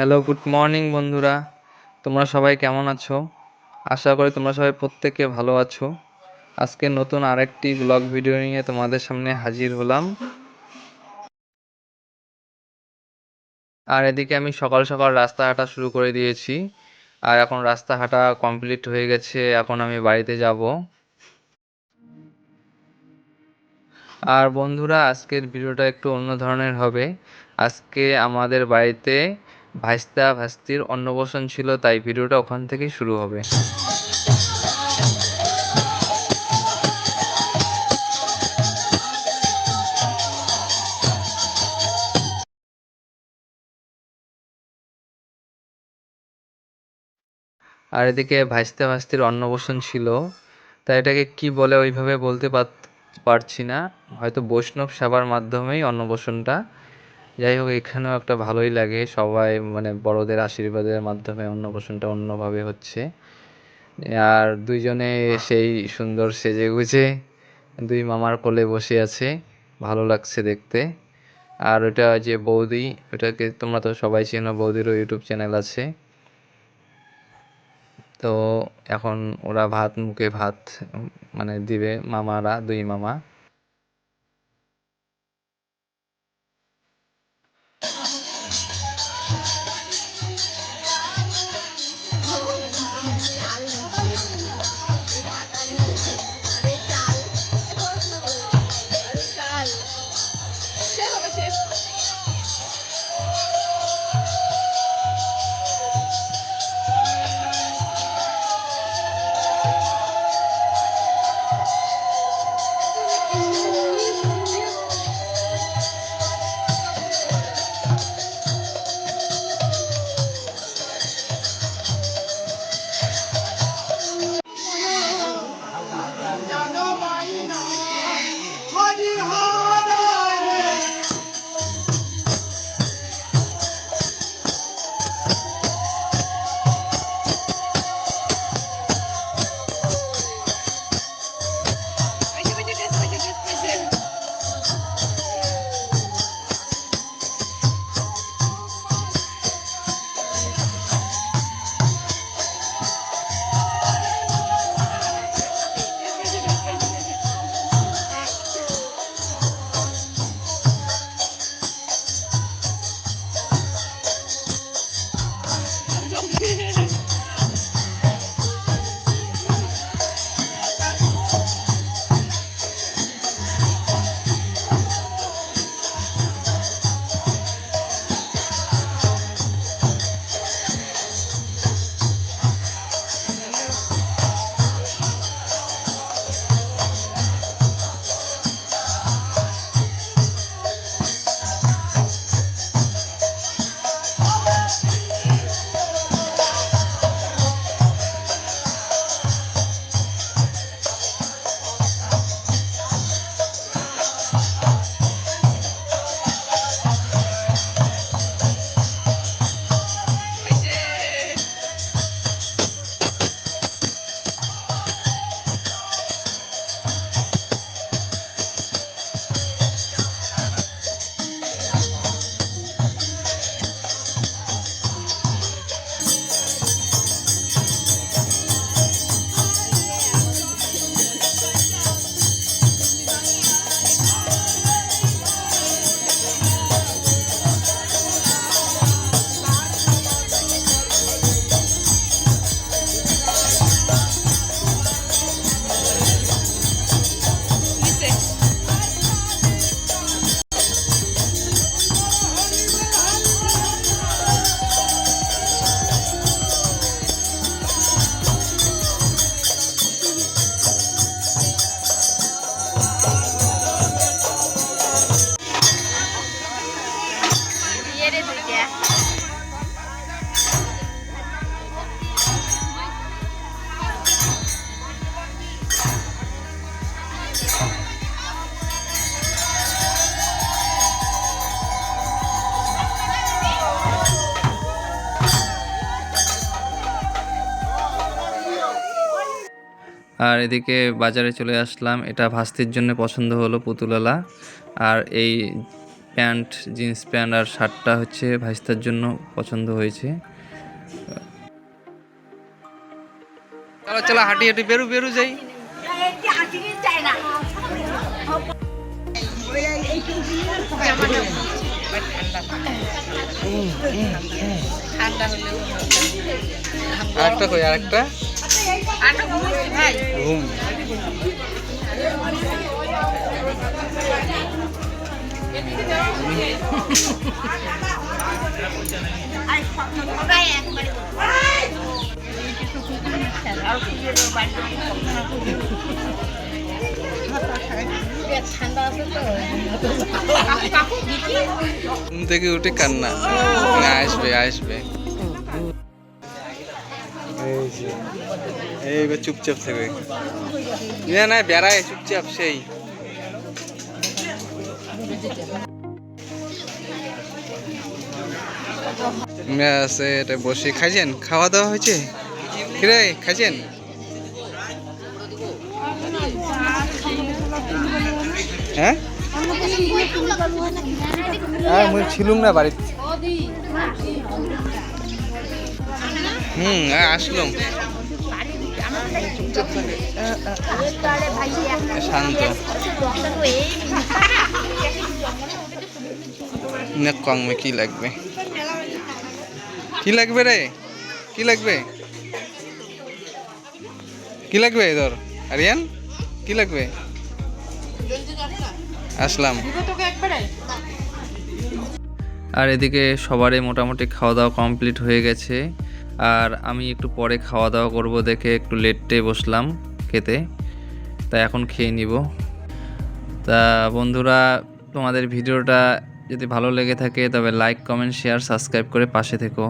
Hello, good morning বন্ধুরা। তোমরা সবাই কেমন আছো? আশা করি তোমরা সবাই প্রত্যেকে ভালো আছো। আজকে নতুন আরেকটি ব্লগ ভিডিও নিয়ে তোমাদের সামনে হাজির হলাম। আর এদিকে আমি সকাল সকাল রাস্তা হাঁটা শুরু করে দিয়েছি। আর এখন রাস্তা হাঁটা কমপ্লিট হয়ে গেছে, এখন আমি বাড়িতে যাব। আর বন্ধুরা, আজকের ভিডিওটা একটু অন্য ধরনের হবে। আজকে আমাদের বাড়িতে ভাইস্তা ভাস্তির অন্নপ্রাশন ছিল, তাই ভিডিওটা ওখান থেকেই শুরু হবে। আর এদিকে ভাইস্তা ভাস্তির অন্নপ্রাশন ছিল, তাই এটাকে কি বলে ওইভাবে বলতে পারছি না। হয়তো বৈষ্ণব সেবার মাধ্যমেই অন্নপ্রাশনটা। যাই হোক, এখানেও একটা ভালোই লাগে, সবাই মানে বড়দের আশীর্বাদের মাধ্যমে অন্নপ্রাশনটা অন্যভাবে হচ্ছে। আর দুইজনে সেই সুন্দর সেজেগুজে দুই মামার কোলে বসে আছে, ভালো লাগছে দেখতে। আর ওটা যে বৌদি, ওটাকে তোমরা তো সবাই চেনো, বৌদিরও ইউটিউব চ্যানেল আছে। তো এখন ওরা মুখে ভাত মানে দিবে, মামারা, দুই মামা। আর এদিকে বাজারে চলে আসলাম, এটা ভাস্তির জন্য পছন্দ হলো পুতুলালা। আর এই প্যান্ট, জিন্স প্যান্ট আর শার্টটা হচ্ছে ভাইস্তার জন্য পছন্দ হয়েছে। চলো চলো, হাঁটি হাঁটি বেরু বেরু যাই। আরেকটা কই, আরেকটা ঘুম। ঘুম থেকে উঠে কান্না। আসবে আসবে, এইবার চুপচাপ থাকবে না, না বেড়ায় চুপচাপ সেই। আছে এটা বসে খাইছেন, খাওয়া দাওয়া হয়েছে কিরে, খাইছেন? হ্যাঁ মুই ছিলুম না বাড়িতে। আসলাম শান্ত না। কংমে কি লাগবে, কি লাগবে রে, কি লাগবে, কি লাগবে ধর আরিয়ান, কি লাগবে? আসলাম। আর এদিকে সবারই মোটামুটি খাওয়া দাওয়া কমপ্লিট হয়ে গেছে, আর আমি একটু পরে খাওয়া দাওয়া করব দেখে একটু লেটে বসলাম খেতে, তাই এখন খেয়ে নিব। তা বন্ধুরা, তোমাদের ভিডিওটা যদি ভালো লেগে থাকে তবে লাইক, কমেন্ট, শেয়ার, সাবস্ক্রাইব করে পাশে থেকো।